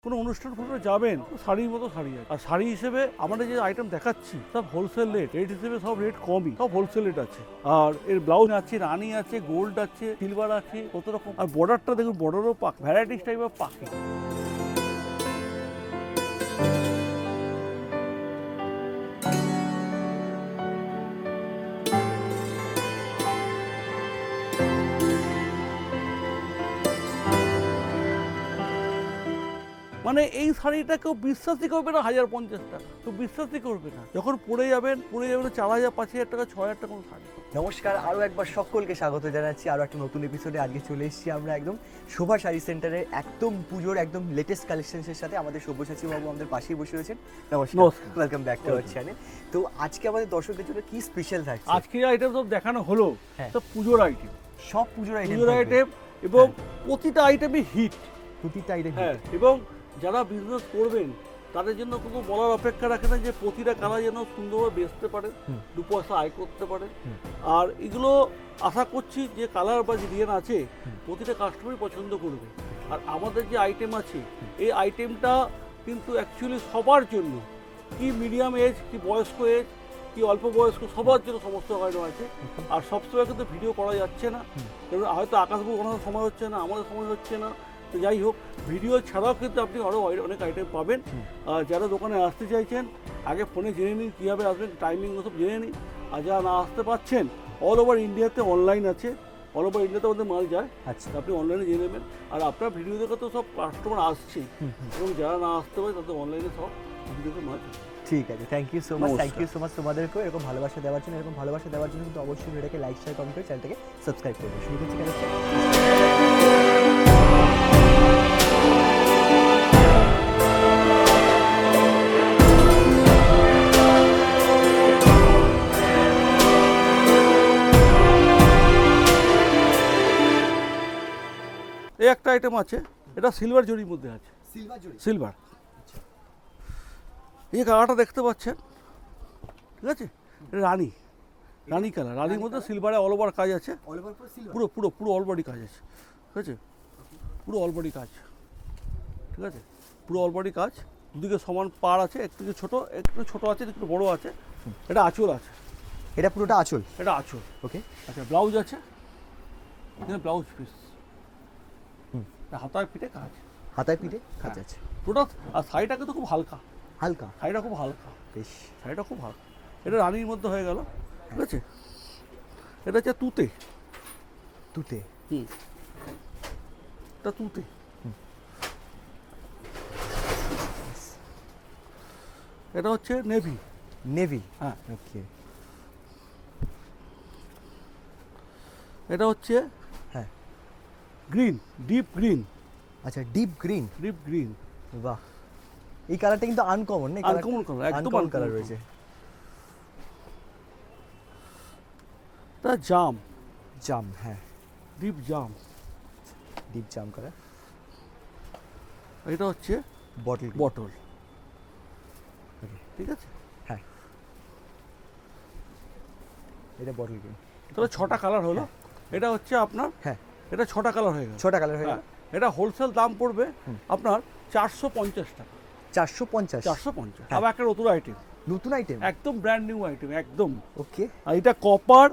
কোনো অনুষ্ঠান ফোনে যাবেন শাড়ির মতো শাড়ি আছে। আর শাড়ি হিসেবে আমাদের যে আইটেম দেখাচ্ছি সব হোলসেল রেট হিসেবে সব রেট কমই, সব হোলসেল রেট আছে। আর এর ব্লাউজ আছে, রানি আছে, গোল্ড আছে, সিলভার আছে, কত রকম। আর বর্ডারটা দেখুন, বর্ডারও পাক ভ্যারাইটিস টাইপ অফ পাখি। মানে এই শাড়িটা কেউ বিশ্বাসই করবে না 1050 টাকা, কেউ বিশ্বাসই করবে না। যখন পরে যাবেন 4000 5000 টাকা 6000 টাকা শাড়ি। নমস্কার, আরও একবার সকলকে স্বাগত জানাচ্ছি আরও একটা নতুন এপিসোডে। আজকে চলে এসেছি আমরা একদম শোভা শাড়ি সেন্টারের একদম পুজোর একদম লেটেস্ট কালেকশনসের সাথে। আমাদের সব্যসাচী বাবু আমাদের পাশেই বসে রয়েছেন। নমস্কার, welcome back to our channel. তো আজকে আমাদের দর্শকদের জন্য কি স্পেশাল থাকছে? আজকে আইটেম সব দেখানো হলো সব পুজোর আইটেম, সব পুজোর আইটেম এবং প্রতিটা আইটেমই হিট, প্রতিটা আইটেম। হ্যাঁ, এবং যারা বিজনেস করবেন তাদের জন্য কোনো বলার অপেক্ষা রাখে না যে প্রতিটা কালার যেন সুন্দরভাবে বেচতে পারে, দু পয়সা আয় করতে পারে। আর এগুলো আশা করছি যে কালার বা ডিজাইন আছে প্রতিটা কাস্টমারই পছন্দ করবে। আর আমাদের যে আইটেম আছে এই আইটেমটা কিন্তু অ্যাকচুয়ালি সবার জন্য, কি মিডিয়াম এজ, কি বয়স্ক এজ, কি অল্প বয়স্ক, সবার জন্য সমস্ত আইটেম আছে। আর সবসময় কিন্তু ভিডিও করা যাচ্ছে না, কারণ হয়তো আকাশবাবু কোনো সময় হচ্ছে না, আমাদের সময় হচ্ছে না। তো যাই হোক, ভিডিও ছাড়াও কিন্তু আপনি আরও অনেক আইটেম পাবেন। যারা দোকানে আসতে চাইছেন আগে ফোনে জেনে নিন কীভাবে আসবেন, টাইমিং সব জেনে নিন। আর যারা না আসতে পারছেন অল ওভার ইন্ডিয়াতে অনলাইন আছে, অল ওভার ইন্ডিয়াতে আমাদের মাল যায়। আচ্ছা, আপনি অনলাইনে জেনে নেবেন। আর আপনার ভিডিও দেখে তো সব কাস্টমার আসছে, এবং যারা না আসতে পারে তাদের অনলাইনে সব ভিডিওতে মাল যায়। ঠিক আছে, thank you so much. Thank you so much তোমাদেরকেও এরকম ভালোবাসা দেওয়ার জন্য। এরকম ভালোবাসা দেওয়ার জন্য কিন্তু অবশ্যই ভিডিওটাকে লাইক শেয়ার কমেন্ট করে চ্যানেলটাকে সাবস্ক্রাইব করবে। শুরু করছি কালেকশন। এই একটা আইটেম আছে, এটা সিলভার জরির মধ্যে আছে, সিলভার। এই কালারটা দেখতে পাচ্ছেন, ঠিক আছে, এটা রানি কালার, রানির মধ্যে সিলভারে অল ওভার কাজ আছে, পুরো পুরো পুরো অল বডি কাজ আছে, ঠিক আছে, পুরো অল বডি কাজ, ঠিক আছে, পুরো অল বডি কাজ। দুদিকে সমান পার আছে, একটু ছোট আছে, একটু বড় আছে। এটা আঁচল আছে, এটা পুরোটা আঁচল? এটা আঁচল, ওকে। আচ্ছা, ব্লাউজ আছে, এখানে ব্লাউজ পিস, হাতায় পিঠে কাজ, হাতায় পিঠে কাজ আছে পুরোটা। আর শাড়িটা কিন্তু খুব হালকা, হালকা, শাড়িটা খুব হালকা, বেশ, শাড়িটা খুব হালকা। এটা রানির মধ্যে হয়ে গেল, ঠিক আছে। এটা হচ্ছে তুতে, এটা তুতে। এটা হচ্ছে নেভি, হ্যাঁ। ওকে। এটা হচ্ছে হ্যাঁ, গ্রিন, ডিপ গ্রিন। আচ্ছা, ডিপ গ্রিন। বাহ, এই কালারটা কিন্তু আনকমন না? আনকমন কালার, একদম আনকমন কালার রয়েছে। এটা জাম, হ্যাঁ, ডিপ জাম কালার। এটা হচ্ছে বটল, ঠিক আছে। হ্যাঁ, এটা বটল গ্রিন। তাহলে 6টা কালার হলো। এটা হচ্ছে আপনার, হ্যাঁ, এটা 6টা কালার হয়ে গেল। 6টা কালার হয়ে গেল। এটা হোলসেল দাম পড়বে আপনার 450 টাকা। 450। আবার একটা নতুন আইটেম, একদম ব্র্যান্ড নিউ আইটেম, একদম। ওকে। আর এটা কপার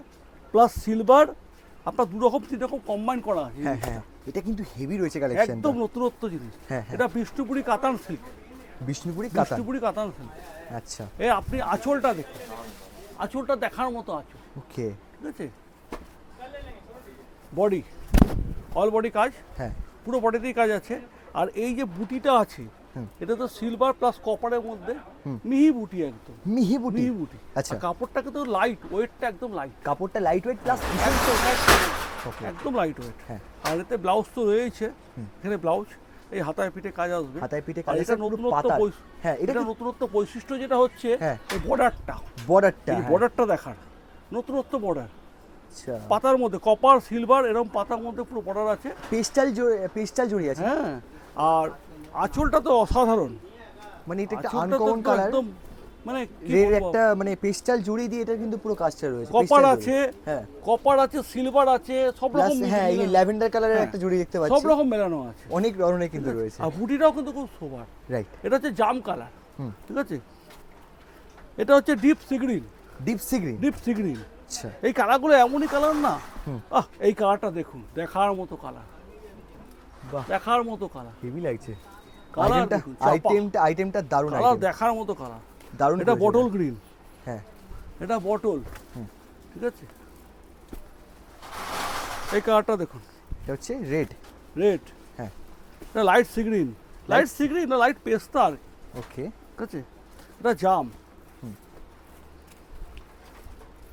প্লাস সিলভার, আপনার 2 রকম 3 রকম কম্বাইন করা আছে। হ্যাঁ, এটা কিন্তু হেভি রয়েছে কালেকশন, একদম নতুনত্ব জিনিস। এটা বিষ্ণুপুরি কাতান সিল্ক, বিষ্ণুপুরি কাতান সিল্ক। আচ্ছা, আপনি আঁচলটা দেখুন, আঁচলটা দেখার মতো আঁচল, ওকে, ঠিক আছে। বডি, অল বডি কাজ, হ্যাঁ, পুরো বডিতেই কাজ আছে। আর এই যে বুটিটা আছে, এটা তো সিলভার প্লাস কপারের মধ্যে মিহি বুটি, একদম মিহি বুটি। আচ্ছা, কাপড়টা কিন্তু লাইট ওয়েটটা, একদম লাইট, কাপড়টা লাইট ওয়েট প্লাস একদম লাইট ওয়েট। হ্যাঁ, আর এতে ব্লাউজ তো রয়েছে, এখানে ব্লাউজ, এই হাতায় পিঠে কাজ আসবে, হাতায় পিঠে কাজ। এটা নতুনত্ব বৈশিষ্ট্য যেটা হচ্ছে এই বর্ডারটা দেখার, নতুনত্ব বর্ডার। আচ্ছা, পাতার মধ্যে কপার সিলভার এরকম পাতার মধ্যে পুরো বর্ডার আছে, পেস্টাল জড়ি আছে। হ্যাঁ, আর আঁচলটা তো অসাধারণ, মানে এটা একটা আনকমন কালার, একদম মানে কি রেড বলবো? একটা মানে পেস্টাল জুড়ি দিয়ে এটা কিন্তু পুরো কাজটা রয়েছে, কপার pastel জুড়ি। আছে, হ্যাঁ কপার আছে, সিলভার আছে, সব প্লাস রকম হ্যাঁ এই ল্যাভেন্ডার কালারের হ্যাঁ, একটা জুড়ি দেখতে সব পাচ্ছি, রকম মেলানো আছে। অনেক ধরনের কিন্তু রয়েছে। আর বুটিটাও কিন্তু খুব সোবার। রাইট, এটা হচ্ছে জাম কালার, হুম। ঠিক আছে। এটা হচ্ছে deep sea green, deep sea green. Deep sea green. আচ্ছা, এই কালারগুলো এমনই কালার না, হুম। এই কালারটা দেখুন, দেখার মতো কালার, বাহ দেখার মতো কালার, হেভি লাগছে। কালার আইটেমটা দেখুন, চাপা। আইটেমটা দারুণ কালার আইটেম, দেখার মতো কালার। দারুণ এটা করেছে বটল এটা। গ্রিন, হ্যাঁ এটা বটল, হুম। ঠিক আছে। এই কালারটা দেখুন, এটা হচ্ছে রেড। রেড, হ্যাঁ এটা light sea green, light sea green না লাইট পেস্তা, ওকে, ঠিক আছে। এটা জাম, হুম।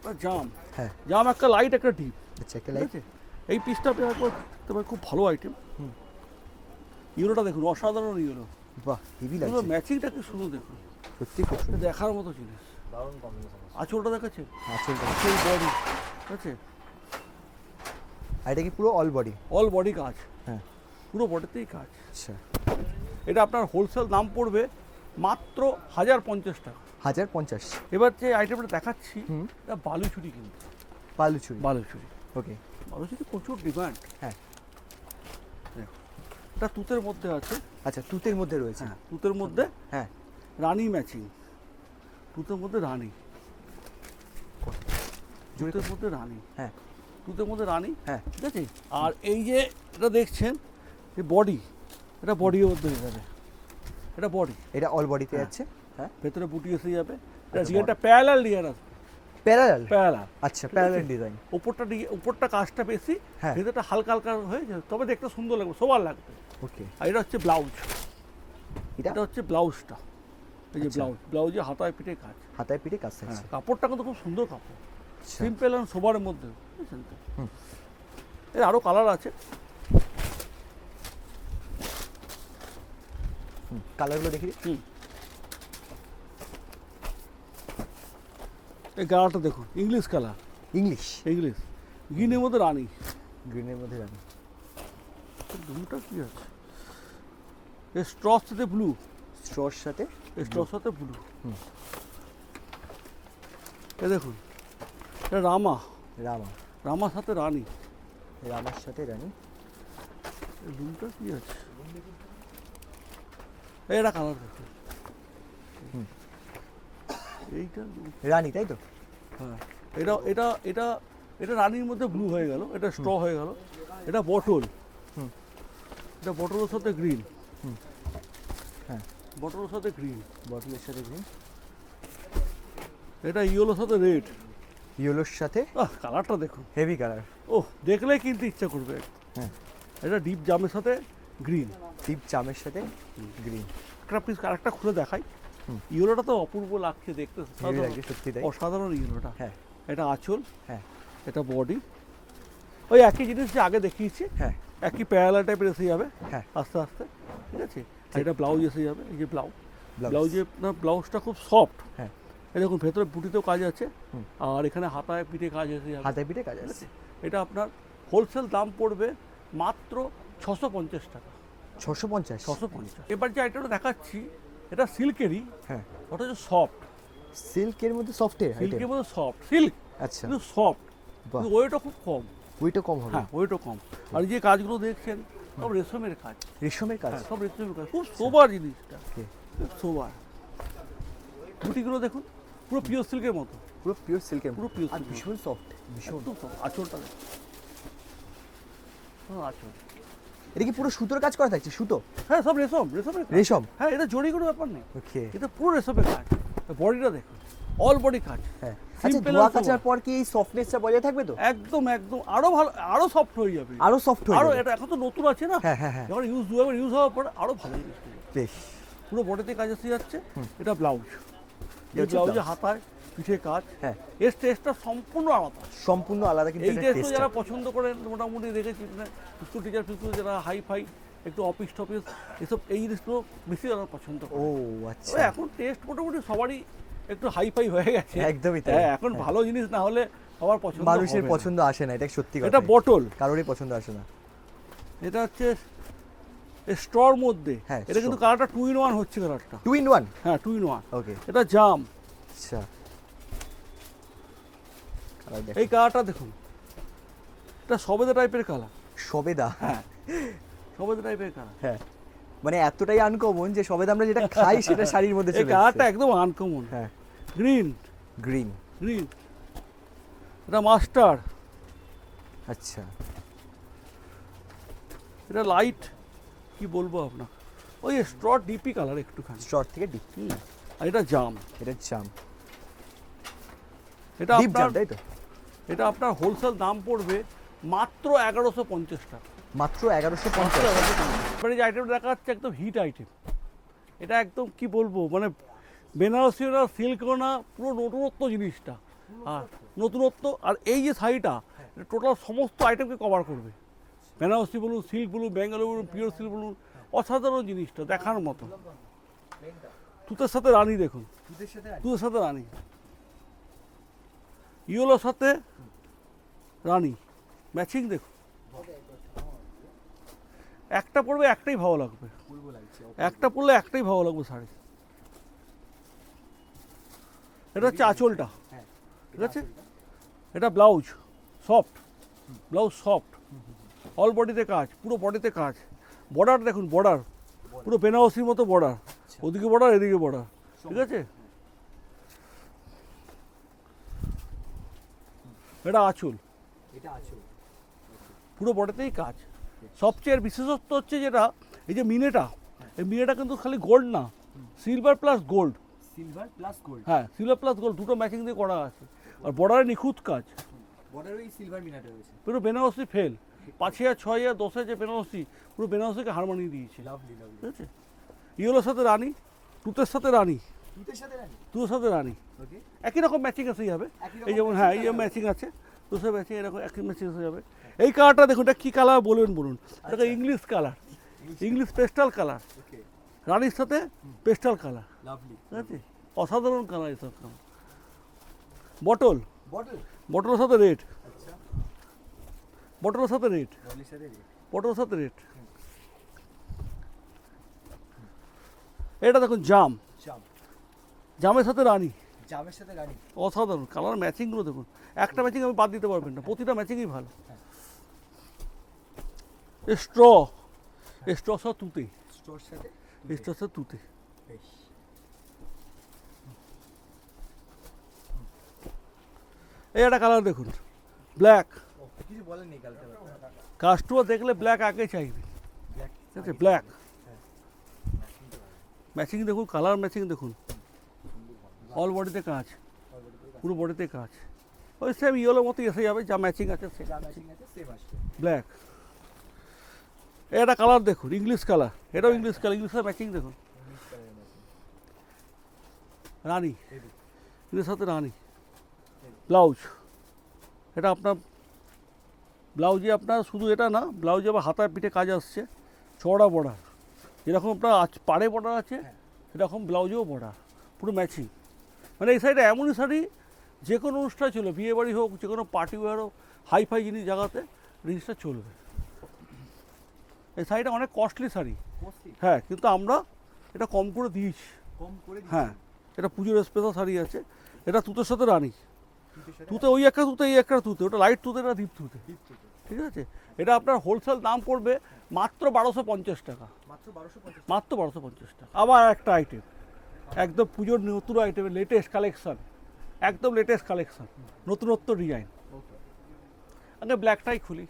এটা জাম, হ্যাঁ জাম একটা লাইট একটা ডিপ, আচ্ছা একটা ঠিক লাইট। আছে। এই পিসটা আপনি একবার দেখতে পারেন, খুব ভালো আইটেম। হুম। ইউরোটা দেখুন, অসাধারণ ইউরো। বাহ হেভি এগুলো লাগছে, ম্যাচিংটা কি শুধু দেখুন, সত্যি খুব এটা সুন্দর। দেখার মতো জিনিস। আঁচলটা দেখাচ্ছেন, আঁচলটা, আঁচল বডি, ঠিক আছে। আর এটা কি পুরো অল বডি? অল বডি কাজ, হ্যাঁ পুরো বডিতেই কাজ। আচ্ছা, এটা আপনার হোলসেল দাম পড়বে মাত্র 1050 টাকা। 1050। এবার যে আইটেমটা দেখাচ্ছি, হুম। এটা বালুচুরি কিন্তু, বালুচুরি, বালুচুরি, ওকে, বালুচুরি প্রচুর ডিমান্ড। হ্যাঁ দেখো, এটা তুতের মধ্যে আছে, আচ্ছা তুতের মধ্যে রয়েছে, হ্যাঁ তুতের মধ্যে হ্যাঁ রানী ম্যাচিং, তুতের মধ্যে রানী, জুড়ে তুতের মধ্যে রানী, হ্যাঁ তুতের মধ্যে রানী, হ্যাঁ ঠিক আছে। আর এই যে এটা দেখছেন, এই বডি, এটা বডির মধ্যে হয়ে যাবে, এটা বডি, এটা অল বডিতে হ্যাঁ। যাচ্ছে, হ্যাঁ ভেতরে বুটি এসে যাবে। এটা আচ্ছা, ডিজাইনটা প্যারালাল ডিজাইন আছে, প্যারালাল, প্যারালাল। আচ্ছা প্যারালাল ডিজাইন, উপরটা কাজটা বেশি, হ্যাঁ। ভেতরটা হালকা হালকা হয়ে যাবে, তবে দেখতে সুন্দর লাগবে, সবার লাগবে। ওকে। আর এটা হচ্ছে ব্লাউজ, এটা এটা হচ্ছে ব্লাউজটা, এই যে আচ্ছা। ব্লাউজ, ব্লাউজে হাতায় পিঠে কাজ। হাতায় পিঠে কাজ হ্যাঁ, থাকছে, কাপড়টা কিন্তু খুব সুন্দর কাপড়, আচ্ছা সিম্পল আর সোবার মধ্যে, বুঝেছেন তো। হুম। এর আরও কালার আছে, কালারগুলো দেখি। হুম। এই কালারটা দেখুন, ইংলিশ কালার, ইংলিশ ইংলিশ গ্রিনের মধ্যে রানী, গ্রিনের মধ্যে রানি, ব্লুটা কি আছে, এই স্ট্রর সাথে ব্লু, স্ট্রর সাথে এই স্ট্রর সাথে ব্লু। হুম। এ দেখুন, এটা রামা, রামা, রামার সাথে রানী, রামার সাথে রানী, এই ব্লুটা কি আছে, এটা কালার দেখুন, হুম। এইটা রানী তাই তো, হ্যাঁ, এটা এটা এটা এটা রানীর মধ্যে ব্লু হয়ে গেল, এটা স্ট্র হয়ে গেল। এটা বটল, হুম। এটা বটলের সাথে গ্রিন, হুম। হ্যাঁ বটলের সাথে গ্রিন। বটলের সাথে গ্রিন, এটা ইয়েলোর সাথে রেড, ইয়েলোর সাথে কালারটা দেখুন, হেভি কালার, ওহ দেখলেই কিনতে ইচ্ছা করবে। হ্যাঁ এটা ডিপ জামের সাথে গ্রিন, ডিপ চামের সাথে গ্রিন, একটা পিস আরেকটা খুলে দেখাই। হুম। ইয়েলোটা তো অপূর্ব লাগছে দেখতে, হেভি লাগে সত্যি তাই, অসাধারণ ইয়েলোটা। হ্যাঁ এটা আঁচল, হ্যাঁ এটা বডি, ওই একই জিনিস যে আগে দেখিয়েছি, হ্যাঁ একই প্যারালাল টাইপের এসে যাবে হ্যাঁ আস্তে আস্তে, ঠিক আছে। আর এটা ব্লাউজ এসে যাবে, এই যে ব্লাউজ, ব্লাউজ, ব্লাউজে না ব্লাউজটা খুব সফট, হ্যাঁ এই দেখুন ভেতরে বুটিতেও কাজ আছে, হুম। আর এখানে হাতায় পিঠে কাজ এসে যাবে, হাতায় পিঠে কাজ ঠিক আছে, আছে। এটা আপনার হোলসেল দাম পড়বে মাত্র 650 টাকা, 650, 650। এবার যে আইটেমটা দেখাচ্ছি, এটা সিল্কেরই, হ্যাঁ ওটা হচ্ছে সফট, সিল্কের মধ্যে সফটের আইটেম, সিল্কের মধ্যে সফট, সিল্ক আচ্ছা কিন্তু সফট, বাহ, কিন্তু ওয়েটও খুব কম, ওইটা কম হবে, হ্যাঁ ওয়েটও কম। আর এই যে কাজগুলো দেখছেন সব রেশমের কাজ, রেশমের কাজ, হ্যাঁ সব রেশমের কাজ, খুব সোবার জিনিসটা, Okay. খুব সোবার। বুটিগুলো দেখুন, পুরো পিওর সিল্কের মতো, পুরো পিওর সিল্কের, পুরো pure আর silk। ভীষণ সফট, ভীষণ। একদম soft। আঁচলটা দেখুন, আঁচল, এটা কি পুরো সুতোর কাজ করা থাকছে, সুতো, হ্যাঁ সব রেশমের কাজ। রেশম, হ্যাঁ এটা জড়ি কোনো ব্যাপার নেই, ওকে, এটা পুরো রেশমের কাজ। বডিটা দেখুন, অল বডি কাজ, হ্যাঁ আচ্ছা Simple ধোয়া and কাচার sober। পর কি এই সফটনেসটা বজায় থাকবে তো, একদম একদম আরো ভালো, আরো সফট হয়ে যাবে, আরো সফট হয়ে আরো যাবে, এটা এখন তো নতুন আছে না, হ্যাঁ হ্যাঁ হ্যাঁ যখন ইউজ হওয়ার পর আরো ভালো জিনিস হবে। বেশ, পুরো বডিতে কাজ এসে যাচ্ছে। হুম। এটা ব্লাউজ, এই হচ্ছে ব্লাউজে blouse। হাতায় পিঠে কাজ, হ্যাঁ এর টেস্টটা সম্পূর্ণ আলাদা। সম্পূর্ণ আলাদা কিন্তু এই এটা টেস্টও টেস্টটা, যারা পছন্দ করেন, মোটামুটি দেখেছি স্কুল টিচার ফিস্কুল যারা হাই ফাই একটু অফিস টফিস এসব এই জিনিসগুলো বেশি যারা পছন্দ ও করে। আচ্ছা, তবে এখন টেস্ট মোটামুটি সবারই একটু হাই ফাই হয়ে গেছে, একদমই তাই, হ্যাঁ এখন হ্যাঁ। ভালো জিনিস না হলে সবার পছন্দ মানুষের হবে না। পছন্দ আসে না, এটা সত্যি কথা, এটা বটল, কারোরই পছন্দ আসে না, এটা হচ্ছে স্ট্রর মধ্যে, হ্যাঁ, এটা কিন্তু straw। কালারটা 2 in 1 হচ্ছে কালারটা, 2 in 1, হ্যাঁ 2 in 1। ওকে, এটা জাম, আচ্ছা এই কালারটা দেখুন, এটা সবেদা টাইপের কালার। সবেদা, হ্যাঁ, সবেদা টাইপের কালার। হ্যাঁ মানে এতটাই আনকমন যে সবেদা আমরা যেটা খাই সেটা শাড়ির মধ্যে এই চলে কালারটা এসেছে। একদম আনকমন। হ্যাঁ গ্রিন, গ্রিন, গ্রিন, এটা মাস্টার, আচ্ছা এটা লাইট, কি বলবো আপনার, ওই স্ট্র ডিপি কালার একটুখানি। শর্ট থেকে ডিপ, আর এটা জাম, এটা জাম, এটা ডিপ জাম আপনার, তাই তো? এটা আপনার হোলসেল দাম পড়বে মাত্র 1150 টাকা। মাত্র 1150। মানে যে আইটেমটা দেখা যাচ্ছে একদম হিট আইটেম, এটা একদম কি বলবো, মানে বেনারসি না সিল্ক না, পুরো নতুনত্ব জিনিসটা। আর নতুনত্ব, আর এই যে শাড়িটা টোটাল সমস্ত আইটেমকে কভার করবে। বেনারসি বলুন, সিল্ক বলুন, বেঙ্গলি বলুন, পিওর সিল্ক বলুন, অসাধারণ জিনিসটা দেখার মতো। তুতের সাথে রানী দেখুন, তুতের সাথে রানী, ইয়েলোর সাথে রানী ম্যাচিং দেখুন। একটা পরবে একটাই ভালো লাগবে, একটা পরলে একটাই ভালো লাগবে শাড়ি। এটা হচ্ছে আঁচলটা, ঠিক আছে? এটা blouse soft, blouse soft, all বডিতে কাজ, পুরো বডিতে কাজ। বর্ডার দেখুন, বর্ডার পুরো বেনারসির মতো বর্ডার, ওদিকে বর্ডার এদিকে বর্ডার, ঠিক আছে? এটা আঁচল, পুরো বডিতেই কাজ। সবচেয়ে বিশেষত্ব হচ্ছে যেটা, এই যে মিনেটা, এই মিনেটা কিন্তু খালি গোল্ড না, silver plus gold. Silver plus gold, হ্যাঁ, সিলভার প্লাস গোল্ড দুটো ম্যাচিং দিয়ে করা আছে। আর বর্ডারে নিখুঁত কাজ, বর্ডারে এই সিলভার মিনাটা রয়েছে। পুরো বেনারসি ফেল, 5000, 6000, 10,000 যে বেনারসি, পুরো বেনারসিকে হার মানিয়ে দিয়েছে, লাভলি লাভলি। ঠিক আছে? ইয়েলোর সাথে রানী, তুতের সাথে রানী, তুতের সাথে রানী, তুতের সাথে রানী, ওকে একই রকম ম্যাচিং এসে যাবে। একই রকম এই যেমন matching হ্যাঁ, এই যে colour ম্যাচিং আছে, তুষার ম্যাচিং, এরকম একই ম্যাচিং এসে যাবে। এই কালারটা দেখুন, এটা কী কালার বলবেন বলুন? এটা English colour, English pastel colour, okay রানীর সাথে পেস্টাল কালার, লাভলি। ঠিক আছে? অসাধারণ কালার এসব কালার। বটল, বটল, বটলের সাথে রেড, আচ্ছা বটলের সাথে রেড, বটলের সাথে রেড, বটলের সাথে রেড। এটা দেখুন জাম, জাম, জামের সাথে রানী, জামের সাথে রানী, অসাধারণ কালার ম্যাচিংগুলো দেখুন। একটা ম্যাচিং আমি বাদ দিতে পারবেন না, প্রতিটা ম্যাচিংই ভালো। স্ট্র, স্ট্র সহ তুতে, স্টোর সাথে স্ট্র সহ তুতে। বেশ। এই একটা কালার দেখুন, ব্ল্যাক। কিছু বলেন নেই কালকে কাস্টমার দেখলে ব্ল্যাক আগে চাইবে, ব্ল্যাক, ঠিক আছে? ব্ল্যাক ম্যাচিং দেখুন, কালার ম্যাচিং দেখুন, অল বডিতে কাজ, পুরো বডিতে কাজ। ওই সেম ইয়েলোর মতো এসে যাবে, যা ম্যাচিং আছে সে যা ম্যাচিং আছে সেম আসবে। ব্ল্যাক। এটা কালার দেখুন, ইংলিশ কালার, এটাও ইংলিশ কালার, ইংলিশের ম্যাচিং দেখুন, রানী, এর সাথে রানী। ব্লাউজ, এটা আপনার ব্লাউজে আপনার শুধু এটা না, ব্লাউজে আবার হাতার পিঠে কাজ আসছে, চওড়া বর্ডার, যেরকম আপনার পাড়ে বর্ডার আছে সেরকম ব্লাউজেও বর্ডার, পুরো ম্যাচিং। মানে এই শাড়িটা এমনই শাড়ি যে কোনো অনুষ্ঠানে চলবে, বিয়ে বাড়ি হোক, যে কোনো পার্টি ওয়ার হোক, হাইফাই জিনিস জায়গাতে জিনিসটা চলবে। এই শাড়িটা অনেক কস্টলি শাড়ি, হ্যাঁ, কিন্তু আমরা এটা কম করে দিয়েছি। কম করে হ্যাঁ, এটা পুজোর স্পেশাল শাড়ি আছে। এটা তুতের সাথে রানী, তুতের তুতে ওই একটা তুতে, এই একটা তুতে, ওটা লাইট তুতে, এটা ডিপ তুতে, ঠিক আছে? এটা আপনার হোলসেল দাম পড়বে মাত্র 1250 টাকা, মাত্র 1250। মাত্র 1250 টাকা। আবার একটা আইটেম, একদম পুজোর নতুন আইটেমের লেটেস্ট কালেকশন, একদম লেটেস্ট কালেকশন, নতুনত্ব ডিজাইন। ওকে আগে ব্ল্যাকটাই খুলি,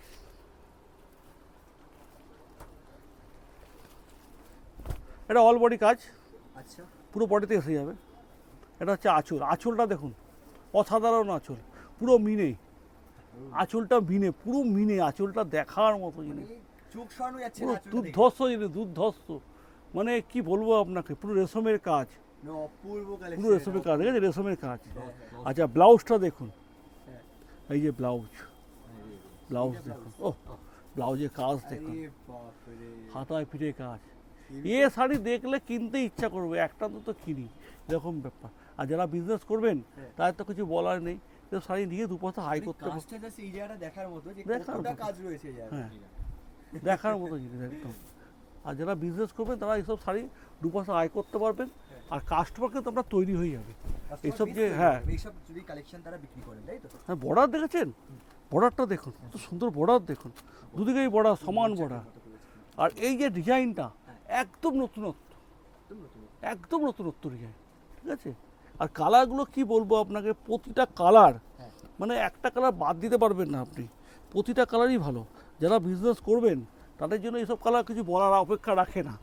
এটা অল বডি কাজ, আচ্ছা পুরো বডিতে এসে যাবে। এটা হচ্ছে আঁচল, আঁচলটা দেখুন, অসাধারণ আঁচল, পুরো মিনে, আঁচলটা মিনে, পুরো মিনে, আঁচলটা দেখার মতো জিনিস, চোখ সরানো যাচ্ছে পুরো না চোখটা দেখে। দুর্ধর্ষ জিনিস, দুর্ধর্ষ, মানে কি বলবো আপনাকে, পুরো রেশমের কাজ, না, অপূর্ব পুরো কালেকশন। রেশমের কাজ, ঠিক আছে? রেশমের কাজ। আচ্ছা, ব্লাউজটা দেখুন, এই যে ব্লাউজ, ব্লাউজ দেখুন, ও ব্লাউজের কাজ দেখুন, আরে বাপ রে, হাতায় পিঠে কাজ। এ শাড়ি দেখলে কিনতে ইচ্ছা করবে, একটা তো কিনি, এরকম ব্যাপার। আর যারা বিজনেস করবেন তাদের তো কিছু বলার নেই, তো শাড়ি নিয়ে দু পয়সা হাই করতে পারবে, কাজটা জাস্ট এই জায়গাটা দেখার মতো যে দেখার কতটা মতো। কাজ রয়েছে এই হ্যাঁ, জায়গায়। দেখার মতো জিনিস একদম। আর যারা বিজনেস করবেন তারা এইসব শাড়ি দু পয়সা আয় করতে পারবেন, আর কাস্টমারকে তো আমরা তৈরি হয়ে যাবে। এইসব যে হ্যাঁ এইসব যদি কালেকশন তারা বিক্রি করেন তাই তো? হ্যাঁ বর্ডার দেখেছেন, বর্ডারটা দেখুন কত সুন্দর বর্ডার দেখুন, দুদিকেই বর্ডার সমান বর্ডার। আর এই যে ডিজাইনটা একদম নতুনত্ব, একদম নতুনত্ব ডিজাইন, ঠিক আছে। আর কালারগুলো কি বলবো আপনাকে, প্রতিটা কালার মানে একটা কালার বাদ দিতে পারবেন না আপনি, প্রতিটা কালারই ভালো। যারা বিজনেস করবেন তাদের জন্য এইসব কালার কিছু বলার অপেক্ষা রাখে না।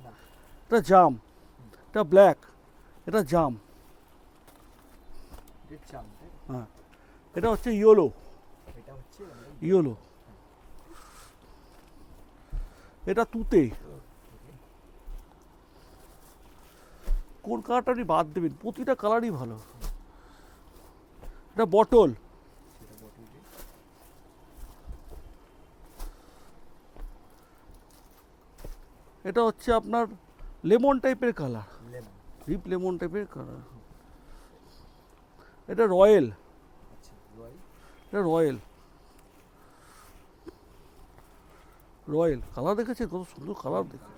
এটা জাম, এটা ব্ল্যাক, এটা জাম, হ্যাঁ এটা হচ্ছে ইয়েলো, ইয়েলো, এটা তুতে। কোন কালারটা আপনি বাদ দেবেন, প্রতিটা কালারই ভালো। এটা বটল, এটা হচ্ছে আপনার লেমন টাইপের কালার, ডিপ লেমন টাইপের কালার। এটা রয়্যাল, এটা রয়্যাল, রয়্যাল কালার দেখেছে কত সুন্দর কালার দেখে,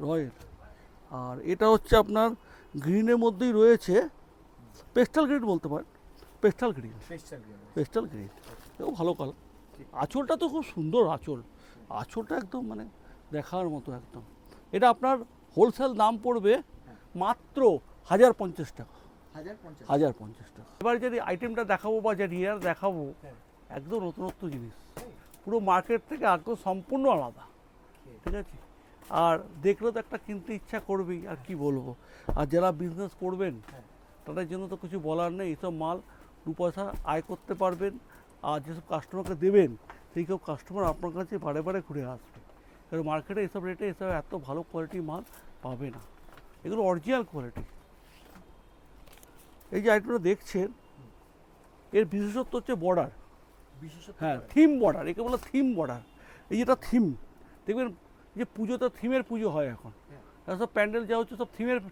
রয়্যাল। আর এটা হচ্ছে আপনার গ্রিনের মধ্যেই রয়েছে, পেস্টাল গ্রিন বলতে পারেন, পেস্টাল গ্রিন, পেস্টাল গ্রিন, এও ভালো কালার। আঁচলটা তো খুব সুন্দর আঁচল, আঁচলটা একদম মানে দেখার মতো একদম। এটা আপনার হোলসেল দাম পড়বে মাত্র 1050 টাকা, 1050 টাকা। এবার যে আইটেমটা দেখাবো বা যে রিয়ার দেখাবো একদম নতুনত্ব জিনিস, পুরো মার্কেট থেকে একদম সম্পূর্ণ আলাদা, ঠিক আছে। আর দেখলে তো একটা কিনতে ইচ্ছা করবেই, আর কি বলবো। আর যারা বিজনেস করবেন তাদের জন্য তো কিছু বলার নেই, এইসব মাল দু পয়সা আয় করতে পারবেন। আর যেসব কাস্টমারকে দেবেন সেই সব কাস্টমার আপনার কাছে বারে বারে ঘুরে আসবে, কারণ মার্কেটে এসব রেটে এসব এত ভালো কোয়ালিটির মাল পাবে না, এগুলো অরিজিনাল কোয়ালিটি। এই যে আইটেমটা দেখছেন এর বিশেষত্ব হচ্ছে বর্ডার, হ্যাঁ থিম বর্ডার, একে বলে থিম বর্ডার। এই যেটা থিম দেখবেন যে পুজোতে থিমের পুজো হয় এখন, সব প্যান্ডেল যা হচ্ছে সব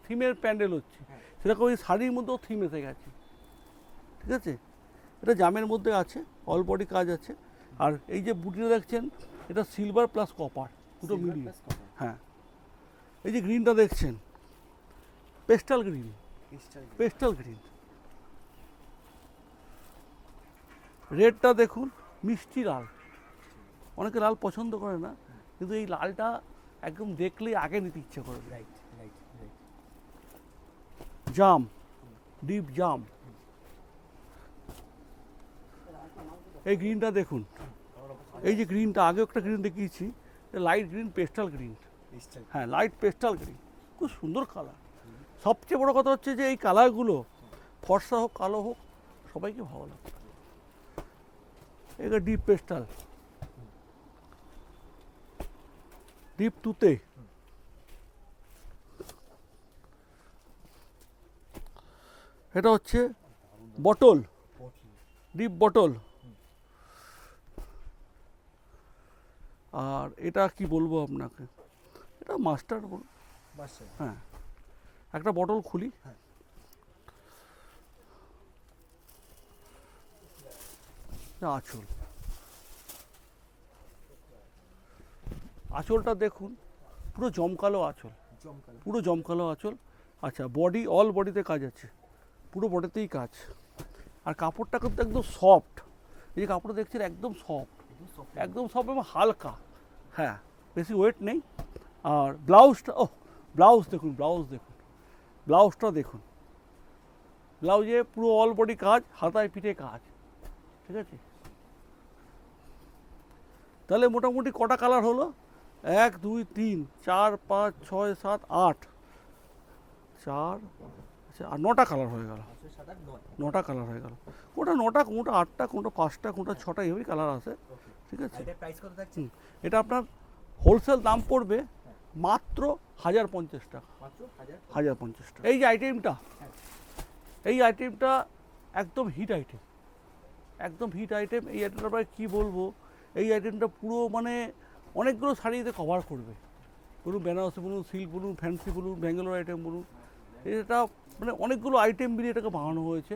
থিমের প্যান্ডেল হচ্ছে, সেরকম এই শাড়ির মধ্যেও থিম এসে গেছে, ঠিক আছে। এটা জামের মধ্যে আছে, অল বডি কাজ আছে। আর এই যে বুটিটা দেখছেন এটা সিলভার প্লাস কপার দুটো মিলিয়ে, হ্যাঁ। এই যে গ্রিনটা দেখছেন পেস্টাল গ্রিন, পেস্টাল গ্রিন। রেডটা দেখুন মিষ্টি লাল, অনেকে লাল পছন্দ করে না, কিন্তু এই লালটা একদম দেখলেই আগে নিতে ইচ্ছে করবে। জাম, ডিপ জাম। এই গ্রিনটা দেখুন, এই যে গ্রিনটা আগে একটা গ্রিন দেখিয়েছি, লাইট গ্রিন পেস্টাল গ্রিন, হ্যাঁ লাইট পেস্টাল গ্রিন, খুব সুন্দর কালার। সবচেয়ে বড় কথা হচ্ছে যে এই কালারগুলো ফর্সা হোক কালো হোক সবাইকে ভালো লাগে। এটা ডিপ পেস্টাল, ডিপ তুতে, এটা হচ্ছে বটল, ডিপ বটল। আর এটা কি বলবো আপনাকে, এটা মাস্টার, হ্যাঁ। একটা বটল খুলি, আঁচল, আঁচলটা দেখুন পুরো জমকালো আঁচল, পুরো জমকালো আঁচল। আচ্ছা বডি, অল বডিতে কাজ আছে, পুরো বডিতেই কাজ। আর কাপড়টা কিন্তু একদম সফট, এই যে কাপড়টা দেখছেন একদম সফট, একদম সফট এবং হালকা, হ্যাঁ বেশি ওয়েট নেই। আর ব্লাউজটা, ও ব্লাউজ দেখুন, ব্লাউজ দেখুন, ব্লাউজটা দেখুন, ব্লাউজে পুরো অল বডি কাজ, হাতায় পিঠে কাজ, ঠিক আছে। তাহলে মোটামুটি কটা কালার হলো, 1 2 3 4 5 6 7 8, 4, আচ্ছা আর 9টা কালার হয়ে গেল, 9টা কালার হয়ে গেল। কোনটা 9টা, কোনটা 8টা, কোনটা 5টা, কোনটা 6টা, এইভাবেই কালার আছে, ঠিক আছে। এটা আপনার হোলসেল দাম পড়বে মাত্র 1050 টাকা, 1050 টাকা। এই যে আইটেমটা, এই আইটেমটা একদম হিট আইটেম, একদম হিট আইটেম। এই আইটেমটা আপনার কী বলবো, এই আইটেমটা পুরো মানে অনেকগুলো শাড়িতে কভার করবে, বলুন বেনারসি বলুন, সিল্ক বলুন, ফ্যান্সি বলুন, ব্যাঙ্গালোর আইটেম বলুন, এটা মানে অনেকগুলো আইটেম মিলিয়ে এটাকে বানানো হয়েছে,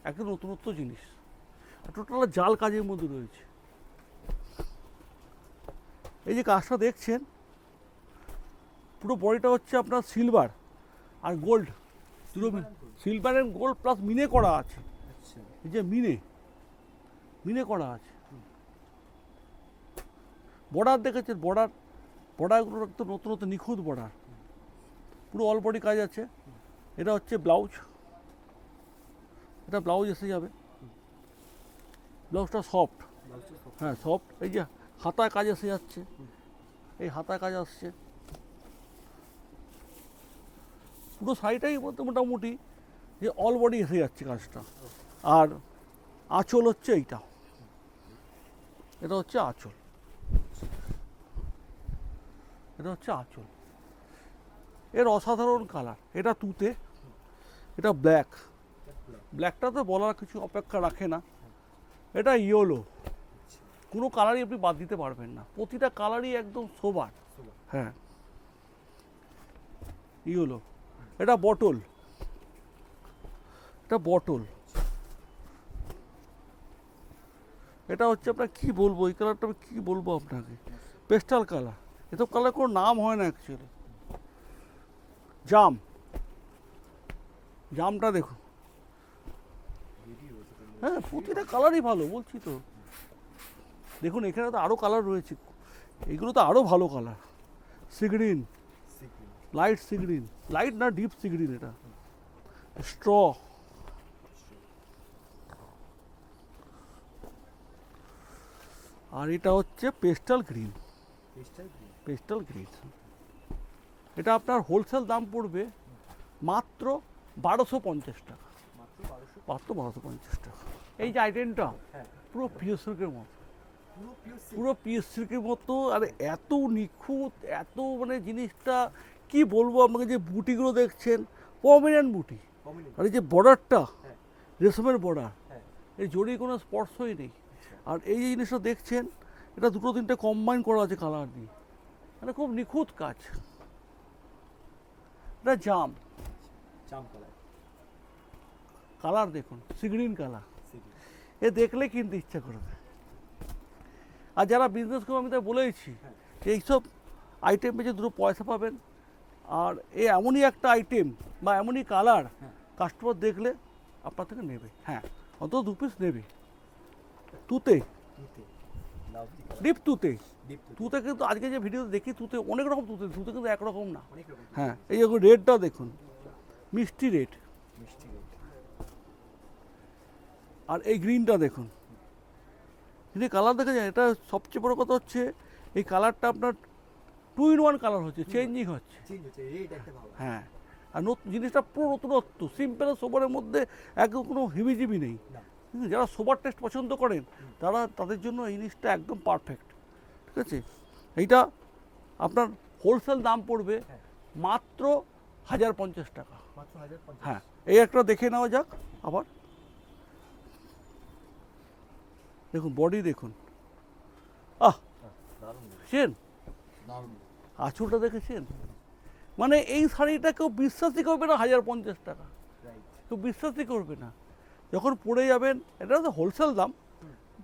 একদম নতুনত্ব জিনিস। টোটাল জাল কাজের মধ্যে রয়েছে। এই যে কাজটা দেখছেন পুরো বডিটা হচ্ছে আপনার সিলভার আর gold silver and gold plus মিনে করা আছে। আচ্ছা এই যে মিনে করা আছে। বর্ডার দেখেছেন, বর্ডারগুলো একটু নতুন নতুন নিখুঁত বর্ডার, পুরো অল বডি কাজ আছে। এটা হচ্ছে ব্লাউজ, এটা ব্লাউজ এসে যাবে। ব্লাউজটা সফট, হ্যাঁ সফট। এই যে হাতায় কাজ এসে যাচ্ছে, এই হাতায় কাজ আসছে। পুরো শাড়িটাই মোটামুটি যে অল বডি এসে যাচ্ছে কাজটা। আর আঁচল হচ্ছে এইটা, এটা হচ্ছে আঁচল, এটা হচ্ছে আঁচল। এর অসাধারণ কালার। এটা তুতে, এটা ব্ল্যাকটা তো বলার কিছু অপেক্ষা রাখে না। এটা ইয়েলো, কোনো কালারই আপনি বাদ দিতে পারবেন না, প্রতিটা কালারই একদম সোবার। হ্যাঁ ইয়েলো। এটা বটল, এটা হচ্ছে আপনার কি বলবো, এই কালারটা আমি কি বলবো আপনাকে, পেস্টাল কালার। এসব কালার কোনো নাম হয় না অ্যাকচুয়ালি। জামটা দেখুন, হ্যাঁ প্রতিটা কালারই ভালো বলছি তো। দেখুন এখানে তো আরও কালার রয়েছে, এইগুলো তো আরও ভালো colour. Sea green, light sea green, light না ডিপ সিগ্রিন, এটা স্ট্র। আর এটা হচ্ছে পেস্টাল গ্রিন। এটা আপনার হোলসেল দাম পড়বে মাত্র 1250 টাকা, মাত্র 1250 টাকা। এই যে আইটেমটা পুরো পিওর সিল্কের মতো, পুরো পিওর সিল্কের মতো। আর এত নিখুঁত, এত মানে জিনিসটা কি বলবো আপনাকে, যে বুটিগুলো দেখছেন পমিনেন্ট বুটি, আর এই যে বর্ডারটা রেশমের বর্ডার, এই জড়ি কোনো স্পর্শই নেই। আর এই যে জিনিসটা দেখছেন, এটা দুটো তিনটে কম্বাইন করা আছে কালার দিয়ে, মানে খুব নিখুঁত কাজ। এটা জাম কালার দেখুন, সিগ্রিন কালার, এ দেখলে কিনতে ইচ্ছা করবে। আর যারা বিজনেস করবে, আমি তাই বলেইছি যে এইসব আইটেম বেচে দুটো পয়সা পাবেন। আর এমনই একটা আইটেম বা এমনই কালার কাস্টমার দেখলে আপনার থেকে নেবে, হ্যাঁ অন্তত 2 পিস নেবে। তুতে, ডিপ তুতে কিন্তু আজকে যে ভিডিও দেখি তুতে অনেক রকম তুতে কিন্তু একরকম না। হ্যাঁ এই দেখুন রেডটা দেখুন, মিষ্টি রেড। আর এই গ্রিনটা দেখুন, যদি কালার দেখা যায়, এটা সবচেয়ে বড় কথা হচ্ছে এই কালারটা আপনার 2 in 1 কালার হচ্ছে, চেঞ্জিং হচ্ছে। হ্যাঁ আর জিনিসটা পুরো নতুনত্ব, সিম্পল সোবারের মধ্যে একদম কোনো হিবিজিবি নেই। যারা সোবার টেস্ট পছন্দ করেন তাদের জন্য এই জিনিসটা একদম পারফেক্ট। ঠিক আছে, এইটা আপনার হোলসেল দাম পড়বে মাত্র 1050 টাকা। হ্যাঁ এই একটা দেখে নেওয়া যাক আবার। দেখুন বডি দেখুন, দেখছেন আঁচলটা দেখেছেন, মানে এই শাড়িটা কেউ বিশ্বাসই করবে না 1050 টাকা, কেউ বিশ্বাসই করবে না। যখন পড়ে যাবেন, এটা তো হোলসেল দাম,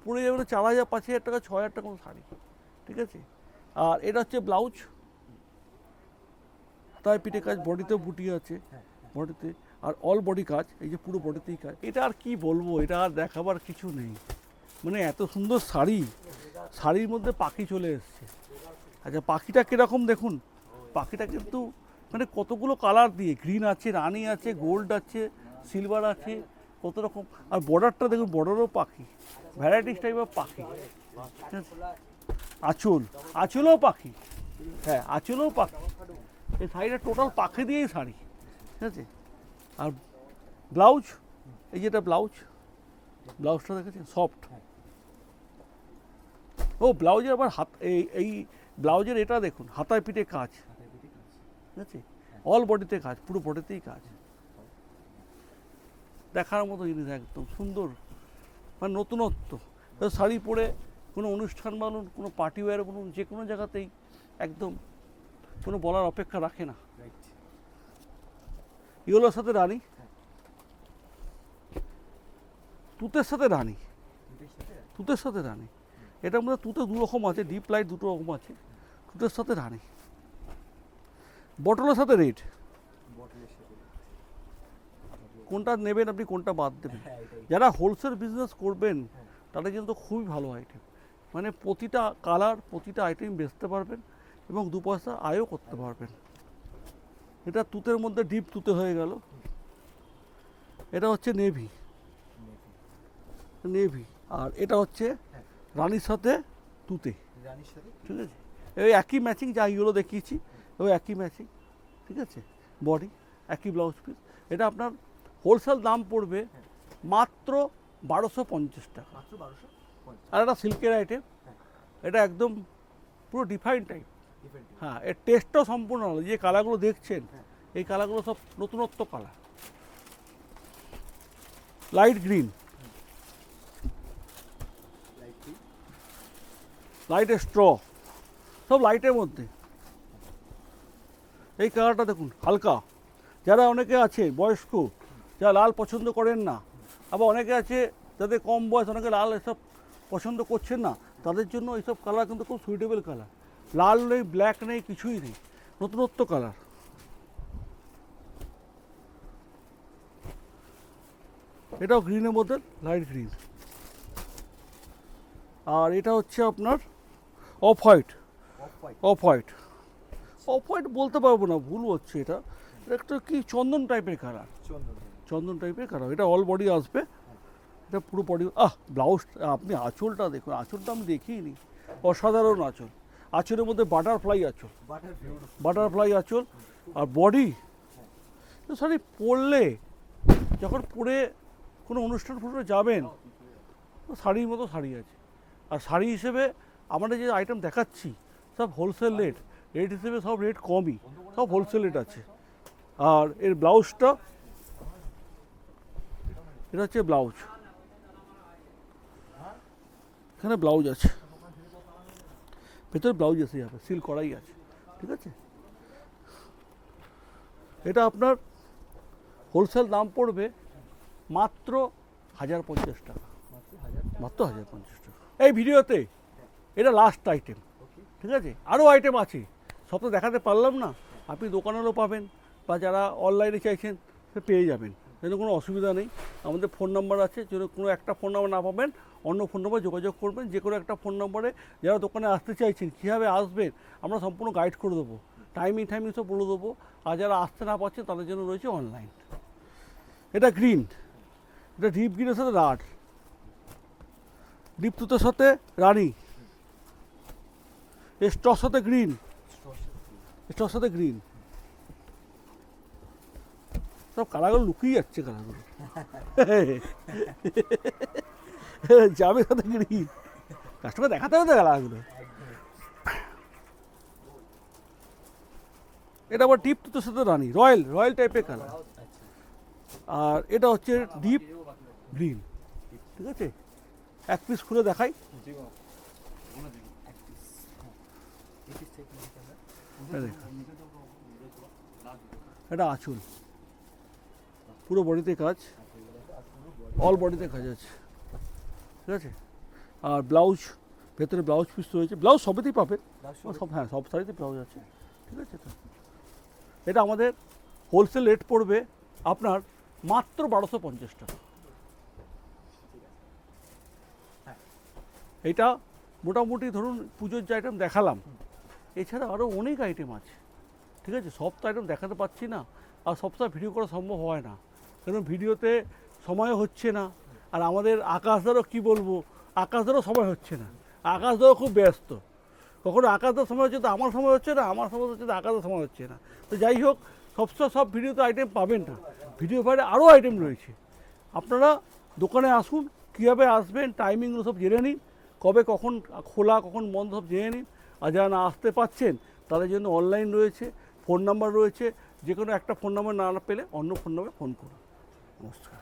পড়ে যাবেন 4000 5000 টাকা 6000 টাকা শাড়ি। ঠিক আছে, আর এটা হচ্ছে ব্লাউজ, তাই পিঠে কাজ, বডিতেও বুটি আছে বডিতে, আর অল বডি কাজ, এই যে পুরো বডিতেই কাজ। এটা আর কি বলবো, এটা আর দেখাবার কিছু নেই। মানে এত সুন্দর শাড়ি, শাড়ির মধ্যে পাখি চলে এসছে। আচ্ছা পাখিটা কীরকম দেখুন, পাখিটা কিন্তু মানে কতগুলো কালার দিয়ে, গ্রিন আছে, রানি আছে, গোল্ড আছে, সিলভার আছে, কত রকম। আর বর্ডারটা দেখুন, বর্ডারও পাখি, ভ্যারাইটিস টাইপের পাখি। ঠিক আছে, আঁচলেও পাখি, হ্যাঁ আঁচলেও পাখি। এই শাড়িটা টোটাল পাখি দিয়েই শাড়ি। ঠিক আছে, আর ব্লাউজ, এই যেটা ব্লাউজটা দেখেছেন সফট। ও ব্লাউজের আবার হাত, এই ব্লাউজের এটা দেখুন, হাতায় পিঠে কাজ। ঠিক আছে, অল বডিতে কাজ, পুরো বডিতেই কাজ। দেখার মতো জিনিস, একদম সুন্দর, মানে নতুনত্ব। শাড়ি পরে কোনো অনুষ্ঠান বলুন, কোনো পার্টি ওয়্যার বলুন, যে কোনো জায়গাতেই একদম কোনো বলার অপেক্ষা রাখে না। ইয়েলোর সাথে রানী, তুতের সাথে রানী, এটার মধ্যে তুতে 2 রকম আছে, ডিপ লাইট 2 রকম আছে। তুতের সাথে রানী, বটলের সাথে রেড, কোনটা নেবেন আপনি, কোনটা বাদ দেবেন। হ্যাঁ এটাই। যারা হোলসেল বিজনেস করবেন তাদের কিন্তু খুবই ভালো আইটেম, মানে প্রতিটা কালার প্রতিটা আইটেম বেচতে পারবেন এবং 2 পয়সা আয়ও করতে পারবেন। এটা তুতের মধ্যে ডিপ তুতে হয়ে গেল। এটা হচ্ছে নেভি, নেভি। আর এটা হচ্ছে রানীর সাথে তুতে, রানীর সাথে ঠিক আছে। ওই একই ম্যাচিং যা এইগুলো দেখিয়েছি, ওই একই ম্যাচিং, ঠিক আছে। বডি একই ব্লাউজ পিস। এটা আপনার হোলসেল দাম পড়বে মাত্র 1250 টাকা। মাত্র 1250। আর এটা সিল্কের আইটেম, এটা একদম পুরো ডিফাইন টাইপ। ডিফারেন্ট। হ্যাঁ, এর টেস্টটাও সম্পূর্ণ আলাদা। যে কালারগুলো দেখছেন এই কালারগুলো সব নতুনত্ব colour. Light green, light straw, সব লাইটের মধ্যে। এই কালারটা দেখুন হালকা। যারা অনেকে আছে বয়স্ক, যারা লাল পছন্দ করেন না, আবার অনেকে আছে যাদের কম বয়স, অনেকে লাল এসব পছন্দ করছেন না, তাদের জন্য এইসব কালার কিন্তু খুব সুইটেবল কালার। লাল নেই, ব্ল্যাক নেই, কিছুই নেই, নতুনত্ব কালার। এটাও গ্রিনের মধ্যে, লাইট গ্রিন। আর এটা হচ্ছে আপনার off white, off white. Off white. Off white বলতে পারবো না, ভুল হচ্ছে। এটা একটা কি চন্দন টাইপের কালার, চন্দন। চন্দন টাইপের কালার। এটা অল বডি আসবে, এটা পুরো বডি। ব্লাউজ আপনি আঁচলটা দেখুন, আঁচলটা আমি দেখিনি, অসাধারণ আঁচল। আঁচলের মধ্যে বাটারফ্লাই আঁচল, বাটারফ্লাই আঁচল। আর বডি সরি, পরলে যখন পরে কোনো অনুষ্ঠান ফনুষ্ঠানে যাবেন, শাড়ির মতো শাড়ি আছে। আর শাড়ি হিসেবে আমাদের যে আইটেম দেখাচ্ছি সব হোলসেল রেট, রেট হিসেবে সব রেট কমই, সব হোলসেল রেট আছে। আর এর ব্লাউজটা, এটা হচ্ছে ব্লাউজ, এখানে ব্লাউজ আছে, ভেতরে ব্লাউজ এসে যাবে, সিল করাই আছে, ঠিক আছে। এটা আপনার হোলসেল দাম পড়বে মাত্র 1050 টাকা, মাত্র 1050 টাকা এই ভিডিওতে। এটা লাস্ট আইটেম, ঠিক আছে। আরও আইটেম আছে, সব তো দেখাতে পারলাম না। আপনি দোকানেরও পাবেন, বা যারা অনলাইনে চাইছেন সে পেয়ে যাবেন, যেন কোনো অসুবিধা নেই। আমাদের ফোন নাম্বার আছে, যদি কোনো একটা ফোন নাম্বার না পাবেন অন্য ফোন নাম্বার যোগাযোগ করবেন। যে কোনো একটা ফোন নম্বরে যারা দোকানে আসতে চাইছেন, কীভাবে আসবেন আমরা সম্পূর্ণ গাইড করে দেবো, টাইমিং সব বলে দেবো। আর যারা আসতে না পারছেন তাদের জন্য রয়েছে অনলাইন। এটা গ্রিন, এটা ডিপ গ্রিনের সাথে রাড, ডিপ তুতের সাথে রানী, স্টর সাথে গ্রিন, স্টর সাথে গ্রিন। সব কালারগুলো লুকিয়ে যাচ্ছে, কালারগুলো যাবে সাথে গ্রিন, কাস্টমার দেখাতে হবে তো কালারগুলো। এটা আবার ডিপ তুতের সাথে রানী, রয়্যাল রয়্যাল টাইপের কালার। আর এটা হচ্ছে ডিপ গ্রিন, ঠিক আছে। এক পিস খুলে দেখাই। এটা আঁচল, পুরো বডিতে কাজ, অল বডিতে কাজ আছে, ঠিক আছে। আর ব্লাউজ, ভেতরে ব্লাউজ পিস রয়েছে, ব্লাউজ সবেতেই পাবেন, সব হ্যাঁ সব শাড়িতে ব্লাউজ আছে, ঠিক আছে। তো এটা আমাদের হোলসেল রেট পড়বে আপনার মাত্র 1250 টাকা। এটা মোটামুটি ধরুন পুজোর যে আইটেম দেখালাম, এছাড়া আরও অনেক আইটেম আছে, ঠিক আছে। সব তো আইটেম দেখাতে পাচ্ছি না, আর সবসময় ভিডিও করা সম্ভব হয় না, কারণ ভিডিওতে সময় হচ্ছে না। আর আমাদের আকাশদারও কি বলবো, আকাশদারও সময় হচ্ছে না, আকাশদারও খুব ব্যস্ত। কখনো আকাশদার সময় হচ্ছে তো আমার সময় হচ্ছে না, আমার সময় হচ্ছে তো আকাশদার সময় হচ্ছে না। তো যাই হোক, সবসময় সব ভিডিওতে আইটেম পাবেন না, ভিডিও বাইরে আরও আইটেম রয়েছে। আপনারা দোকানে আসুন, কীভাবে আসবেন টাইমিংগুলো সব জেনে নিন, কবে কখন খোলা কখন বন্ধ সব জেনে নিন। আর যারা না আসতে পারছেন তাদের জন্য অনলাইন রয়েছে, ফোন নাম্বার রয়েছে, যে কোনো একটা ফোন নাম্বার না পেলে অন্য ফোন নাম্বারে ফোন করুন। নমস্কার।